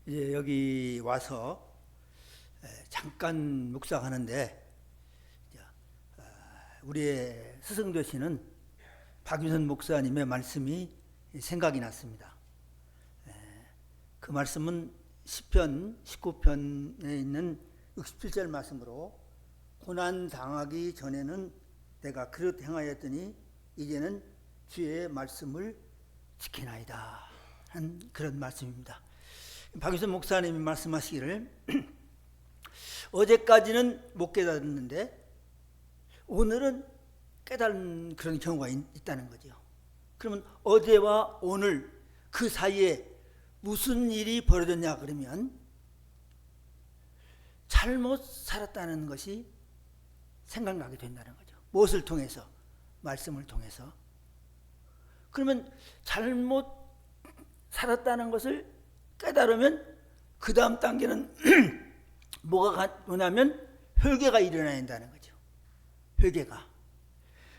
이제 여기 와서 잠깐 묵상하는데 우리의 스승 되시는 박유선 목사님의 말씀이 생각이 났습니다. 그 말씀은 시편 19편에 있는 67절 말씀으로 고난 당하기 전에는 내가 그릇 행하였더니 이제는 주의 말씀을 지키나이다 한 그런 말씀입니다. 박유선 목사님이 말씀하시기를 어제까지는 못 깨달았는데 오늘은 깨달은 그런 경우가 있다는 거죠. 그러면 어제와 오늘 그 사이에 무슨 일이 벌어졌냐 그러면 잘못 살았다는 것이 생각나게 된다는 거죠. 무엇을 통해서? 말씀을 통해서. 그러면 잘못 살았다는 것을 깨달으면 그 다음 단계는 뭐가 뭐냐면 회개가 일어나야 된다는 거죠. 회개가.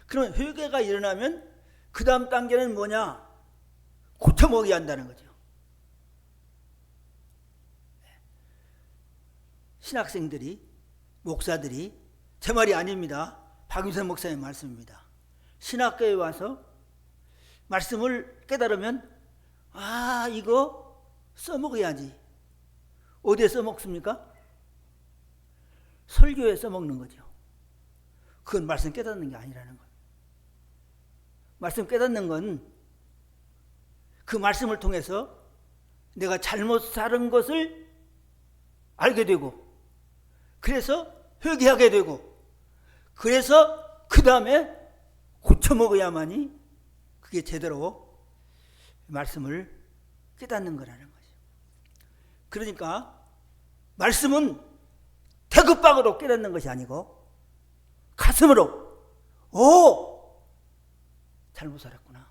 그러면 회개가 일어나면 그 다음 단계는 뭐냐? 고쳐먹어야 한다는 거죠. 신학생들이, 목사들이, 제 말이 아닙니다. 박유선 목사님 말씀입니다. 신학교에 와서 말씀을 깨달으면 이거 써먹어야지. 어디에 써먹습니까? 설교에 써먹는 거죠. 그건 말씀 깨닫는 게 아니라는 거예요. 말씀 깨닫는 건 그 말씀을 통해서 내가 잘못 살은 것을 알게 되고 그래서 회개하게 되고 그래서 그 다음에 고쳐먹어야만이 그게 제대로 말씀을 깨닫는 거라는 거죠. 그러니까 말씀은 태극박으로 깨닫는 것이 아니고 가슴으로 잘못 살았구나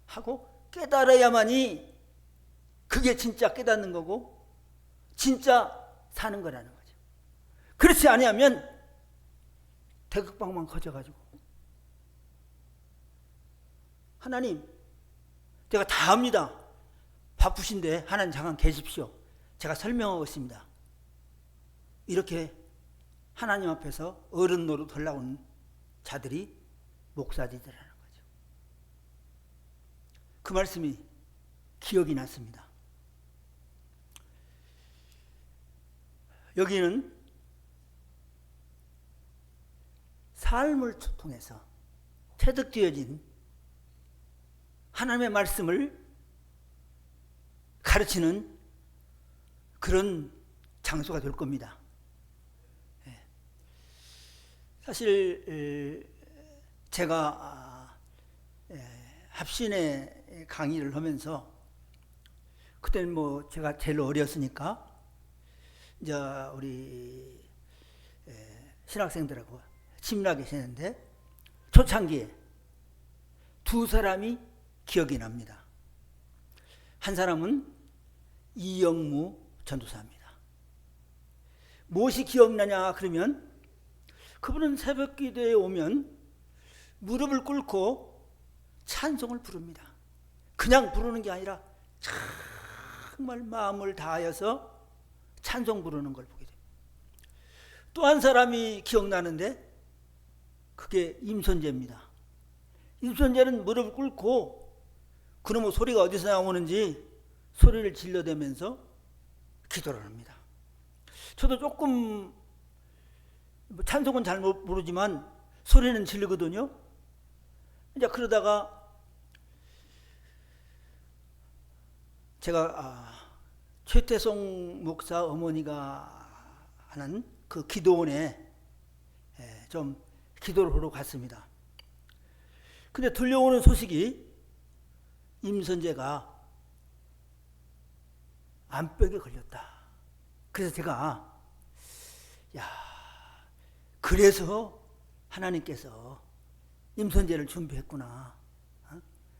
하고 깨달아야만이 그게 진짜 깨닫는 거고 진짜 사는 거라는 거죠. 그렇지 아니하면 태극박만 커져가지고 하나님 제가 다 합니다. 바쁘신데 하나님 잠깐 계십시오. 제가 설명하고 있습니다. 이렇게 하나님 앞에서 어른 노릇 하려고 하는 자들이 목사들이라는 거죠. 그 말씀이 기억이 났습니다. 여기는 삶을 통해서 체득되어진 하나님의 말씀을 가르치는 그런 장소가 될 겁니다. 사실 제가 합신의 강의를 하면서 그때는 뭐 제가 제일 어렸으니까 이제 우리 신학생들하고 친밀하게 지냈는데 초창기에 두 사람이 기억이 납니다. 한 사람은 이영무 전도사입니다. 무엇이 기억나냐 그러면 그분은 새벽 기도에 오면 무릎을 꿇고 찬송을 부릅니다. 그냥 부르는 게 아니라 정말 마음을 다하여서 찬송 부르는 걸 보게 됩니다. 또 한 사람이 기억나는데 그게 임선재입니다. 임선재는 무릎을 꿇고 그놈의 소리가 어디서 나오는지 소리를 질러대면서 기도를 합니다. 저도 조금 찬송은 잘 모르지만 소리는 질르거든요. 이제 그러다가 제가 최태송 목사 어머니가 하는 그 기도원에 좀 기도를 하러 갔습니다. 근데 들려오는 소식이 임선재가 암벽에 걸렸다. 그래서 제가 그래서 하나님께서 임선재를 준비했구나.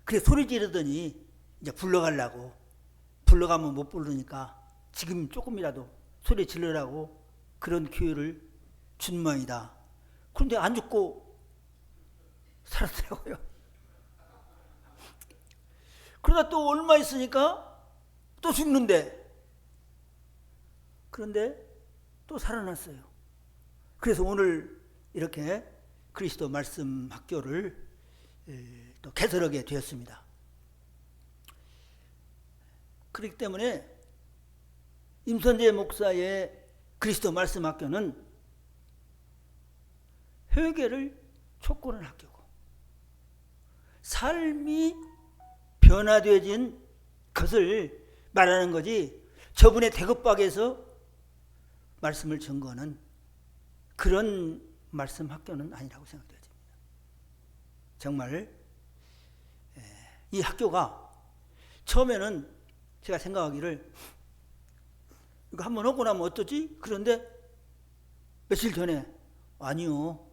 그래 소리 지르더니 이제 불러가려고 불러가면 못 부르니까 지금 조금이라도 소리 지르라고 그런 기회를 준 모양이다. 그런데 안 죽고 살았더라고요. 그러다 또 얼마 있으니까 또 죽는데 그런데 또 살아났어요. 그래서 오늘 이렇게 그리스도 말씀 학교를 또 개설하게 되었습니다. 그렇기 때문에 임선재 목사의 그리스도 말씀 학교는 회개를 촉구하는 학교고, 삶이 변화되어진 것을 말하는 거지, 저분의 대급박에서 말씀을 전거하는 그런 말씀 학교는 아니라고 생각되어집니다. 정말 이 학교가 처음에는 제가 생각하기를 이거 한번 하고 나면 어떠지? 그런데 며칠 전에 아니요,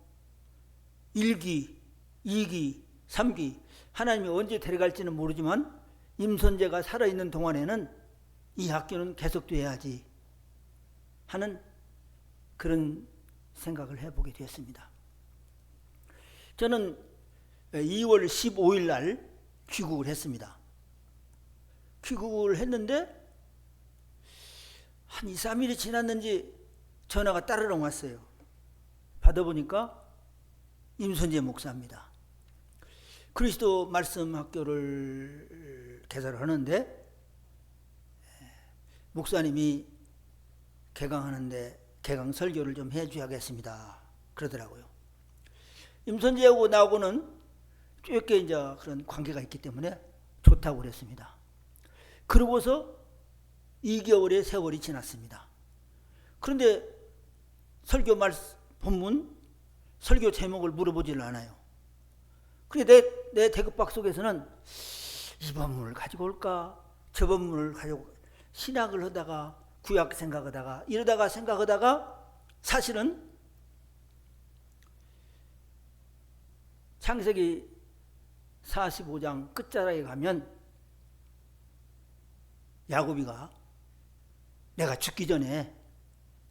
1기, 2기, 3기 하나님이 언제 데려갈지는 모르지만 임선재가 살아있는 동안에는 이 학교는 계속돼야지 하는 그런 생각을 해보게 되었습니다. 저는 2월 15일 날 귀국을 했습니다. 귀국을 했는데 한 2, 3일이 지났는지 전화가 따르릉 왔어요. 받아보니까 임선재 목사입니다. 그리스도 말씀 학교를 개설하는데 목사님이 개강하는데 개강 설교를 좀 해줘야겠습니다 그러더라고요. 임선재하고 나하고는 꽤 이제 그런 관계가 있기 때문에 좋다고 그랬습니다. 그러고서 2개월의 세월이 지났습니다. 그런데 설교 본문, 설교 제목을 물어보지를 않아요. 그런데 내 대급박 속에서는 이 본문을 가지고 올까, 저 본문을 가지고 신학을 하다가 구약 생각하다가 이러다가 생각하다가 사실은 창세기 45장 끝자락에 가면 야곱이가 내가 죽기 전에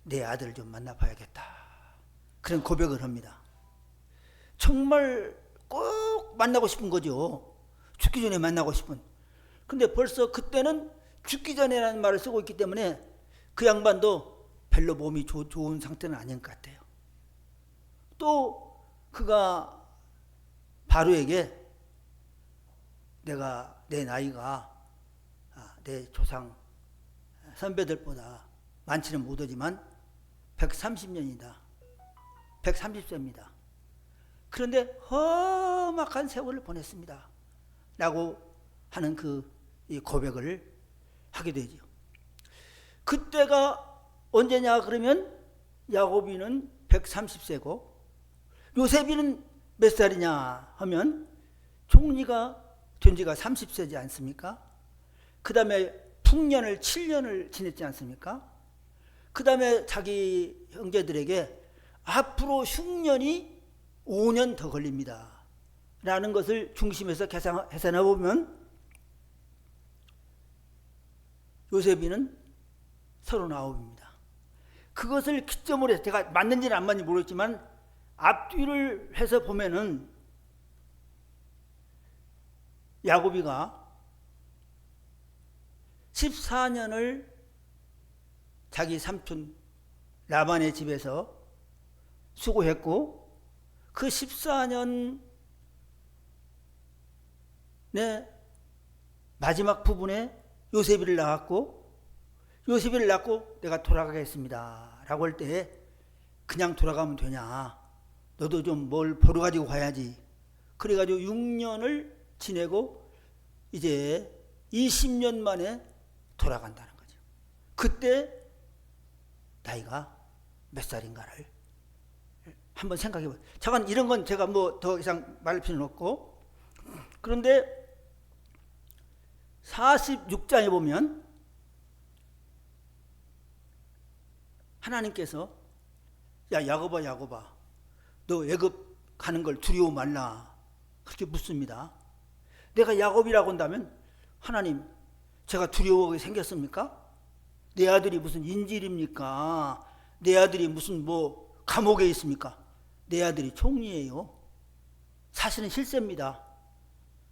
내 아들을 좀 만나봐야겠다 그런 고백을 합니다. 정말 꼭 만나고 싶은 거죠. 죽기 전에 만나고 싶은. 근데 벌써 그때는 죽기 전에라는 말을 쓰고 있기 때문에 그 양반도 별로 몸이 좋은 상태는 아닌 것 같아요. 또 그가 바로에게 내가 내 나이가 내 조상 선배들보다 많지는 못하지만 130년이다. 130세입니다. 그런데 험악한 세월을 보냈습니다. 라고 하는 이 고백을 하게 되죠. 그때가 언제냐 그러면 야곱이는 130세고 요셉이는 몇 살이냐 하면 총리가 된 지가 30세지 않습니까? 그 다음에 풍년을 7년을 지냈지 않습니까? 그 다음에 자기 형제들에게 앞으로 흉년이 5년 더 걸립니다 라는 것을 중심에서 계산해 보면 요셉이는 39입니다. 그것을 기점으로 해서 제가 맞는지는 안 맞는지 모르겠지만 앞뒤를 해서 보면은 야곱이가 14년을 자기 삼촌 라반의 집에서 수고했고 그 14년의 마지막 부분에 요셉이를 낳았고 요셉이를 낳고 내가 돌아가겠습니다 라고 할 때 그냥 돌아가면 되냐, 너도 좀 뭘 벌어 가지고 가야지. 그래가지고 6년을 지내고 이제 20년 만에 돌아간다는 거죠. 그때 나이가 몇 살인가를 한번 생각해 보세요. 잠깐 이런 건 제가 뭐 더 이상 말할 필요는 없고, 그런데 46장에 보면 하나님께서 야 야곱아 야곱아 너 애굽 가는 걸 두려워 말라 그렇게 묻습니다. 내가 야곱이라고 한다면 하나님 제가 두려워하게 생겼습니까? 내 아들이 무슨 인질입니까? 내 아들이 무슨 뭐 감옥에 있습니까? 내 아들이 총리예요. 사실은 실세입니다.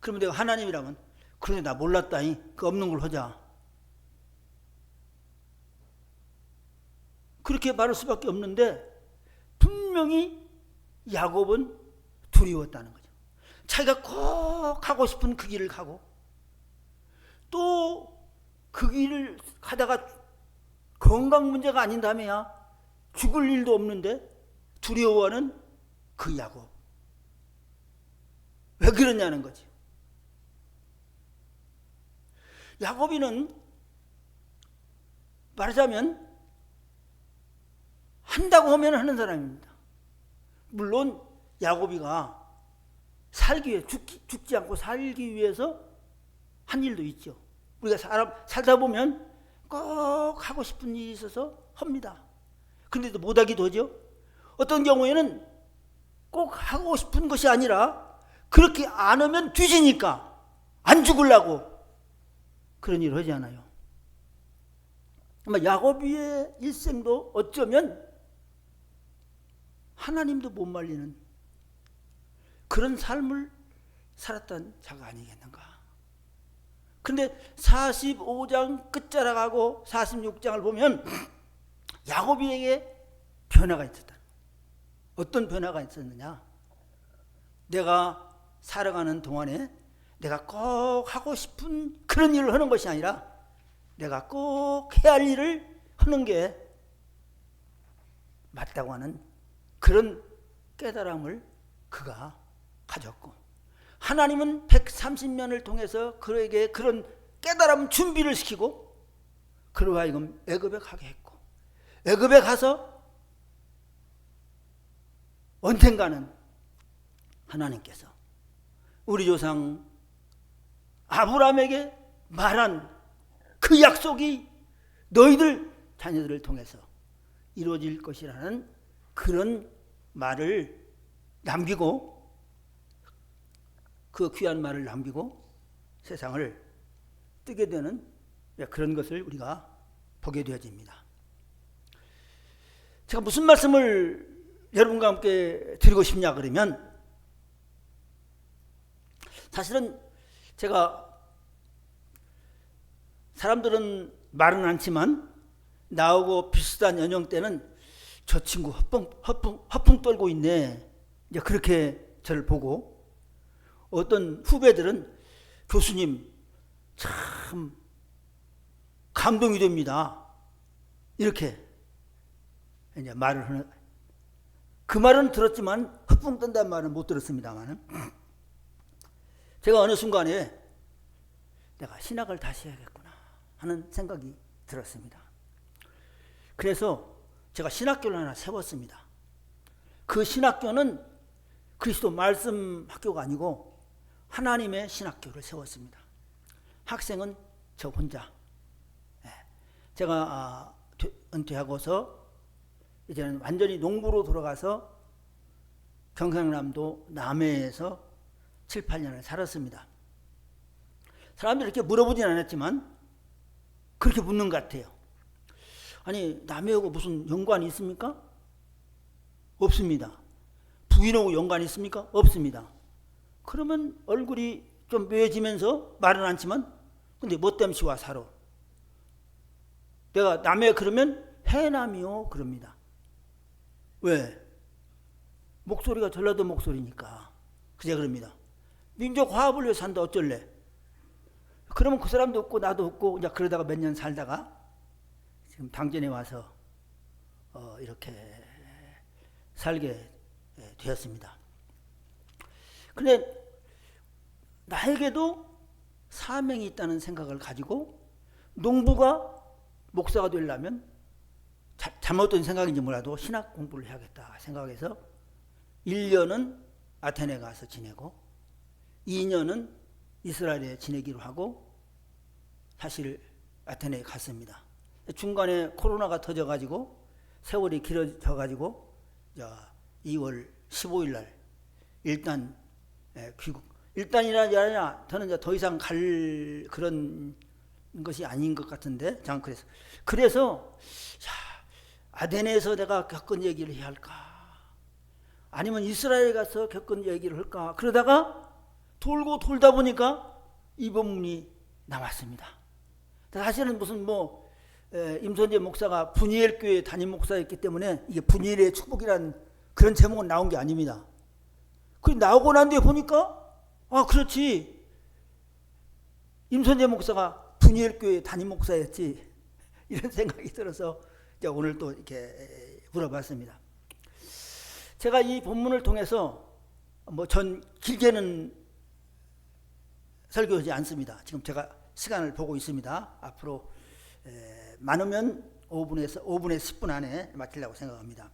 그러면 내가 하나님이라면 그런데 나 몰랐다니 그 없는 걸 하자. 그렇게 말할 수밖에 없는데 분명히 야곱은 두려웠다는 거죠. 자기가 꼭 가고 싶은 그 길을 가고 또 그 길을 가다가 건강 문제가 아닌다며야 죽을 일도 없는데 두려워하는 그 야곱. 왜 그러냐는 거지. 야곱이는 말하자면 한다고 하면 하는 사람입니다. 물론 야곱이가 살기 위해 죽지 않고 살기 위해서 한 일도 있죠. 우리가 살다 보면 꼭 하고 싶은 일이 있어서 합니다. 그런데도 못하기도 하죠. 어떤 경우에는 꼭 하고 싶은 것이 아니라 그렇게 안 하면 뒤지니까 안 죽으려고 그런 일을 하지 않아요. 아마 야곱의 일생도 어쩌면 하나님도 못 말리는 그런 삶을 살았던 자가 아니겠는가. 근데 45장 끝자락하고 46장을 보면 야곱에게 변화가 있었다. 어떤 변화가 있었느냐. 내가 살아가는 동안에 내가 꼭 하고 싶은 그런 일을 하는 것이 아니라 내가 꼭 해야 할 일을 하는 게 맞다고 하는 그런 깨달음을 그가 가졌고, 하나님은 130년을 통해서 그에게 그런 깨달음 준비를 시키고 그로 하여금 애굽에 가게 했고, 애굽에 가서 언젠가는 하나님께서 우리 조상 아브라함에게 말한 그 약속이 너희들 자녀들을 통해서 이루어질 것이라는 그런 말을 남기고, 그 귀한 말을 남기고 세상을 뜨게 되는 그런 것을 우리가 보게 되어집니다. 제가 무슨 말씀을 여러분과 함께 드리고 싶냐 그러면, 사실은 제가 사람들은 말은 않지만 나하고 비슷한 연령대는 저 친구 허풍 떨고 있네, 이제 그렇게 저를 보고, 어떤 후배들은 교수님 참 감동이 됩니다, 이렇게 이제 말을 하는. 그 말은 들었지만 허풍 떤다는 말은 못 들었습니다만은, 제가 어느 순간에 내가 신학을 다시 해야겠구나 하는 생각이 들었습니다. 그래서 제가 신학교를 하나 세웠습니다. 그 신학교는 그리스도 말씀 학교가 아니고 하나님의 신학교를 세웠습니다. 학생은 저 혼자. 제가 은퇴하고서 이제는 완전히 농부로 돌아가서 경상남도 남해에서 7, 8년을 살았습니다. 사람들이 이렇게 물어보진 않았지만 그렇게 묻는 것 같아요. 아니, 남해하고 무슨 연관이 있습니까? 없습니다. 부인하고 연관이 있습니까? 없습니다. 그러면 얼굴이 좀 묘해지면서 말은 않지만, 근데 뭐 때문에 와 살아? 내가 남해 그러면 해남이요 그럽니다. 왜? 목소리가 전라도 목소리니까 그제 그럽니다. 민족 화합을 위해 산다 어쩔래? 그러면 그 사람도 없고 나도 없고 이제 그러다가 몇 년 살다가 지금 당진에 와서 이렇게 살게 되었습니다. 그런데 나에게도 사명이 있다는 생각을 가지고 농부가 목사가 되려면 잘못된 생각인지 몰라도 신학 공부를 해야겠다 생각해서 1년은 아테네 가서 지내고 2년은 이스라엘에 지내기로 하고 사실 아테네에 갔습니다. 중간에 코로나가 터져가지고 세월이 길어져가지고 2월 15일 날 일단 귀국. 일단이라지 아니라 저는 이제 더 이상 갈 그런 것이 아닌 것 같은데, 그래서 아테네에서 내가 겪은 얘기를 해야 할까, 아니면 이스라엘 가서 겪은 얘기를 할까, 그러다가 돌고 돌다 보니까 이 본문이 나왔습니다. 사실은 무슨 임선재 목사가 분이엘 교회 담임 목사였기 때문에 이게 분이엘의 축복이라는 그런 제목은 나온 게 아닙니다. 그 나오고 난 뒤에 보니까 그렇지, 임선재 목사가 분이엘 교회 담임 목사였지, 이런 생각이 들어서 이제 오늘 또 이렇게 물어봤습니다. 제가 이 본문을 통해서 전 길게는 설교하지 않습니다. 지금 제가 시간을 보고 있습니다. 앞으로 많으면 5분에서 10분 안에 마치려고 생각합니다.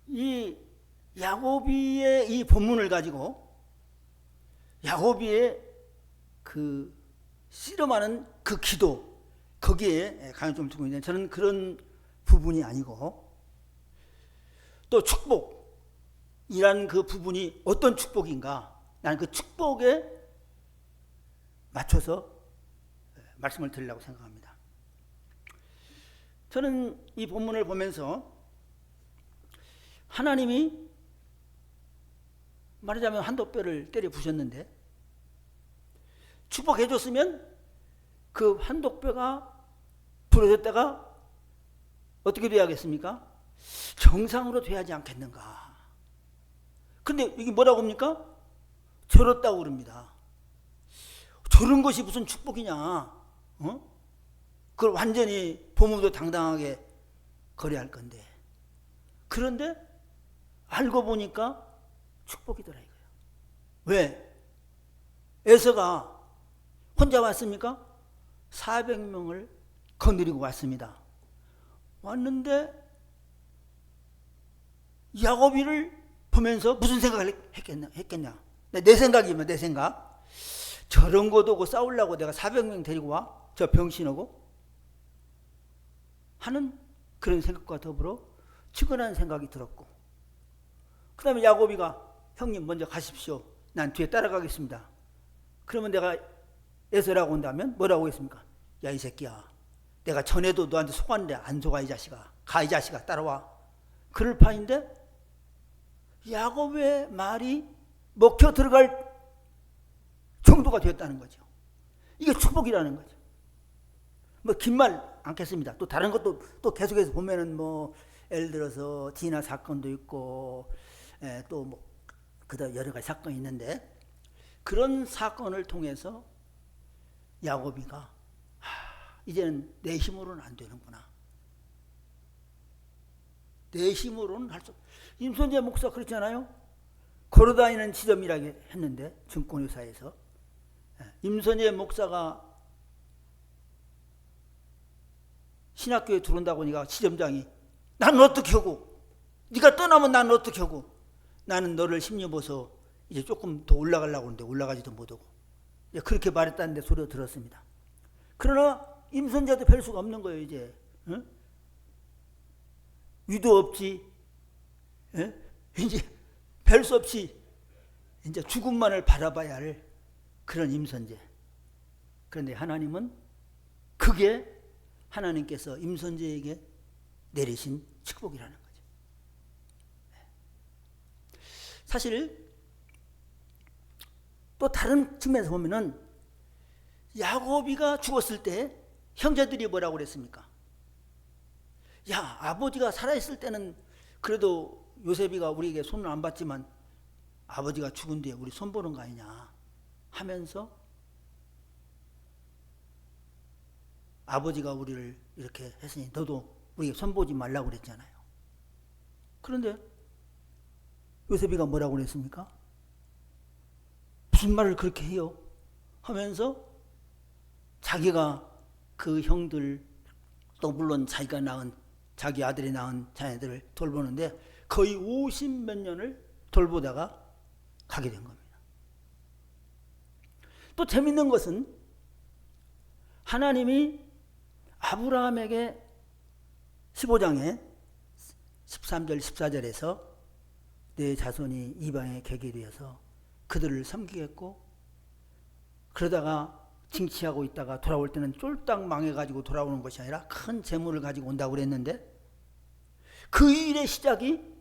이 야고비의 이 본문을 가지고 야고비의 그 씨름하는 그 기도, 거기에 강을 좀 두고 있는데, 저는 그런 부분이 아니고 또 축복이라는 그 부분이 어떤 축복인가, 나는 그 축복에 맞춰서 말씀을 드리려고 생각합니다. 저는 이 본문을 보면서 하나님이 말하자면 한독뼈를 때려 부셨는데, 축복해 줬으면 그 한독뼈가 부러졌다가 어떻게 돼야겠습니까? 정상으로 돼야지 않겠는가. 근데 이게 뭐라고 합니까? 절었다고 그럽니다. 저런 것이 무슨 축복이냐? 그걸 완전히 보무도 당당하게 거래할 건데. 그런데 알고 보니까 축복이더라 이거예요. 왜? 에서가 혼자 왔습니까? 400명을 거느리고 왔습니다. 왔는데 야고비를 보면서 무슨 생각을 했겠냐? 내 생각이면 내 생각. 저런 거 두고 싸우려고 내가 400명 데리고 와? 저 병신하고? 하는 그런 생각과 더불어 측은한 생각이 들었고, 그 다음에 야고비가 형님 먼저 가십시오. 난 뒤에 따라가겠습니다. 그러면 내가 에서라고 온다면 뭐라고 했습니까? 야, 이 새끼야, 내가 전에도 너한테 속았는데 안 속아, 이 자식아. 가, 이 자식아, 따라와. 그럴 판인데 야곱의 말이 먹혀 들어갈 정도가 되었다는 거죠. 이게 축복이라는 거죠. 긴 말 않겠습니다. 또 다른 것도 또 계속해서 보면은 예를 들어서 디나 사건도 있고, 또 그다음 여러 가지 사건이 있는데, 그런 사건을 통해서 야고비가 이제는 내 힘으로는 안 되는구나. 내 힘으로는 할 수 없어. 임선재 목사 그렇잖아요. 걸어다니는 지점이라고 했는데, 증권회사에서 임선재 목사가 신학교에 들어온다고 하니까 지점장이 나는 어떻게 하고, 네가 떠나면 나는 어떻게 하고, 나는 너를 심려봐서 이제 조금 더 올라가려고 하는데 올라가지도 못하고, 그렇게 말했다는데 소리를 들었습니다. 그러나 임선재도 별 수가 없는 거예요. 이제 위도 없지, 이제 별 수 없이 이제 죽음만을 바라봐야 할 그런 임선재. 그런데 하나님은 그게 하나님께서 임선재에게 내리신 축복이라는 거죠. 사실 또 다른 측면에서 보면은 야고비가 죽었을 때 형제들이 뭐라고 그랬습니까? 야, 아버지가 살아있을 때는 그래도 요셉이가 우리에게 손을 안 봤지만 아버지가 죽은 뒤에 우리 손 보는 거 아니냐 하면서 아버지가 우리를 이렇게 했으니 너도 우리에게 손 보지 말라고 그랬잖아요. 그런데 요셉이가 뭐라고 그랬습니까? 무슨 말을 그렇게 해요? 하면서 자기가 그 형들, 또 물론 자기가 낳은 자기 아들이 낳은 자녀들을 돌보는데 거의 50몇 년을 돌보다가 가게 된 겁니다. 또 재밌는 것은 하나님이 아브라함에게 15장에 13절 14절에서 내 자손이 이방에 객이 되어서 그들을 섬기겠고, 그러다가 징치하고 있다가 돌아올 때는 쫄딱 망해가지고 돌아오는 것이 아니라 큰 재물을 가지고 온다고 그랬는데, 그 일의 시작이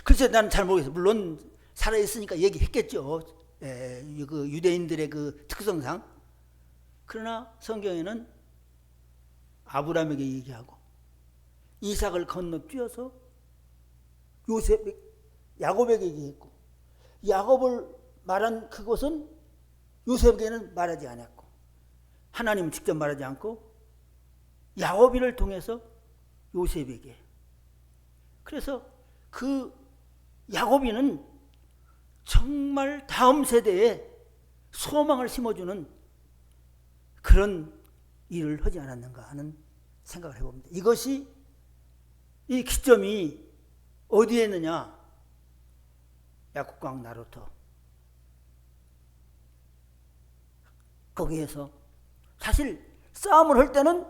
글쎄 나는 잘 모르겠어요. 물론 살아있으니까 얘기했겠죠. 그 유대인들의 그 특성상. 그러나 성경에는 아브라함에게 얘기하고 이삭을 건너뛰어서 야곱에게 얘기했고, 야곱을 말한 그것은 요셉에게는 말하지 않았고, 하나님은 직접 말하지 않고 야곱이를 통해서 요셉에게. 그래서 그 야곱이는 정말 다음 세대에 소망을 심어주는 그런 일을 하지 않았는가 하는 생각을 해봅니다. 이것이, 이 기점이 어디에 있느냐? 야국강 나루터. 거기에서 사실 싸움을 할 때는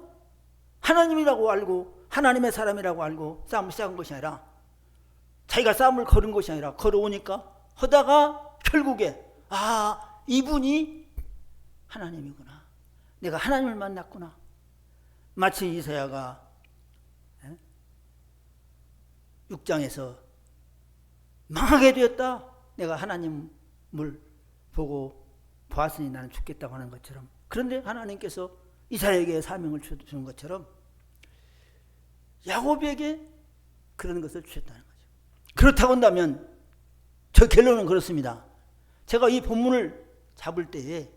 하나님이라고 알고 하나님의 사람이라고 알고 싸움을 시작한 것이 아니라, 자기가 싸움을 걸은 것이 아니라 걸어오니까 하다가 결국에 이분이 하나님이구나, 내가 하나님을 만났구나. 마치 이사야가 6장에서 망하게 되었다, 내가 하나님을 보고 보았으니 나는 죽겠다고 하는 것처럼. 그런데 하나님께서 이사야에게 사명을 주는 것처럼 야곱에게 그런 것을 주셨다는 거죠. 그렇다고 한다면 저 결론은 그렇습니다. 제가 이 본문을 잡을 때에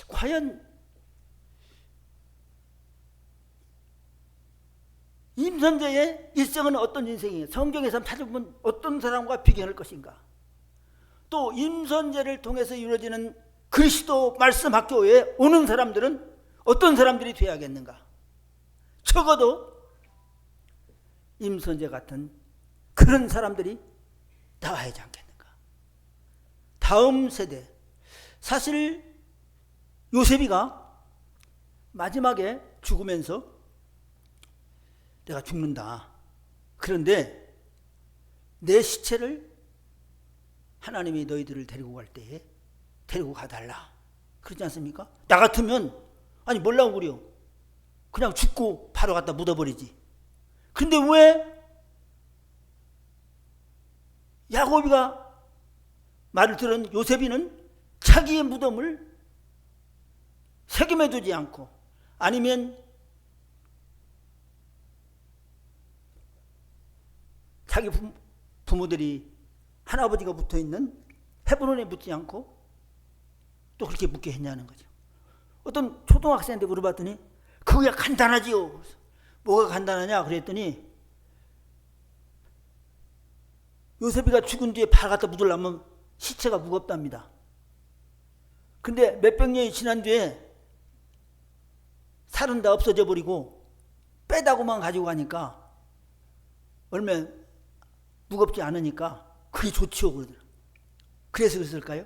과연 임선재의 일생은 어떤 인생이에요? 성경에서 찾아보면 어떤 사람과 비교할 것인가? 또 임선재를 통해서 이루어지는 그리스도 말씀 학교에 오는 사람들은 어떤 사람들이 되어야겠는가? 적어도 임선재 같은 그런 사람들이 나와야 하지 않겠는가? 다음 세대. 사실 요셉이가 마지막에 죽으면서 내가 죽는다, 그런데 내 시체를 하나님이 너희들을 데리고 갈 때에 데리고 가달라, 그러지 않습니까? 나 같으면 아니 뭘라고 그래요? 그냥 죽고 바로 갖다 묻어버리지. 근데 왜 야곱이가 말을 들은 요셉이는 자기의 무덤을 새김에 두지 않고, 아니면 자기 부모들이 할아버지가 붙어있는 헤브론에 묻지 않고 또 그렇게 묻게 했냐는 거죠. 어떤 초등학생한테 물어봤더니 그거야 간단하지요. 뭐가 간단하냐 그랬더니 요셉이가 죽은 뒤에 발 갖다 묻으려면 시체가 무겁답니다. 근데 몇백 년이 지난 뒤에 살은 다 없어져 버리고 빼다고만 가지고 가니까 얼마 무겁지 않으니까 그게 좋지요 그러더라고요. 그래서 그랬을까요?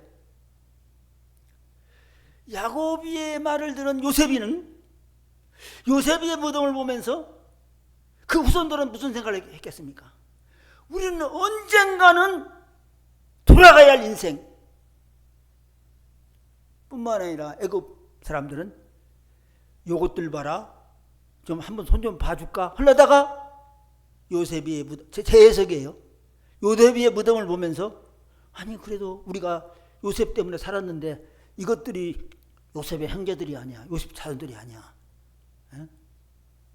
야곱의 말을 들은 요셉이는 요셉의 무덤을 보면서 그 후손들은 무슨 생각을 했겠습니까? 우리는 언젠가는 돌아가야 할 인생. 뿐만 아니라 애굽 사람들은 요것들 봐라, 좀 한번 손 좀 봐줄까 하려다가 요셉의 무덤, 제 해석이에요. 요셉의 무덤을 보면서 아니 그래도 우리가 요셉 때문에 살았는데 이것들이 요셉의 형제들이 아니야, 요셉 자손들이 아니야,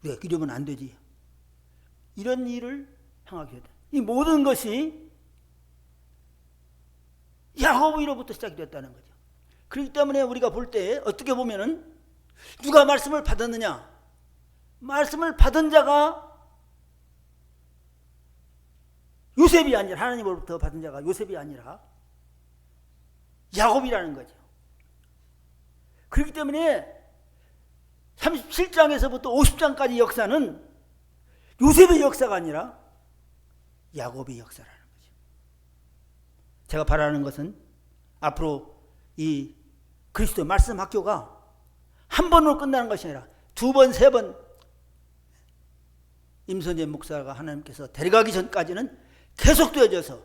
우리가 이러면 안 되지. 이런 일을 향하게 돼. 이 모든 것이 야곱으로부터 시작이 됐다는 거죠. 그렇기 때문에 우리가 볼 때 어떻게 보면은 누가 말씀을 받았느냐? 말씀을 받은 자가 요셉이 아니라, 하나님으로부터 받은 자가 요셉이 아니라 야곱이라는 거죠. 그렇기 때문에 37장에서부터 50장까지 역사는 요셉의 역사가 아니라 야곱의 역사라는 거죠. 제가 바라는 것은 앞으로 이 그리스도 말씀 학교가 한 번으로 끝나는 것이 아니라 두 번, 세 번 임선재 목사가 하나님께서 데려가기 전까지는 계속되어져서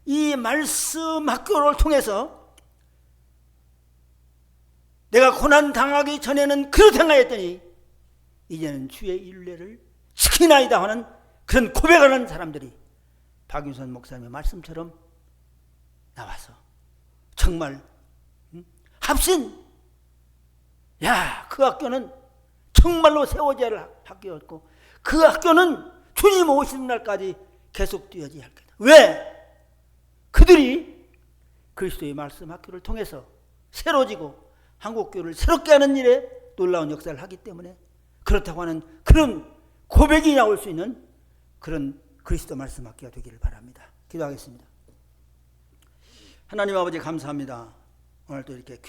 이 말씀 학교를 통해서 내가 고난 당하기 전에는 그렇게 생각했더니 이제는 주의 일례를 지키나이다 하는 그런 고백하는 사람들이 박윤선 목사님의 말씀처럼 나와서 정말 합신. 야, 그 학교는 정말로 세워져야 할 학교였고 그 학교는 주님 오시는 날까지 계속 뛰어져야 할 거다. 왜? 그들이 그리스도의 말씀 학교를 통해서 새로지고 한국교를 새롭게 하는 일에 놀라운 역사를 하기 때문에 그렇다고 하는 그런 고백이 나올 수 있는 그런 그리스도 말씀 학교가 되기를 바랍니다. 기도하겠습니다. 하나님 아버지 감사합니다. 오늘 또 이렇게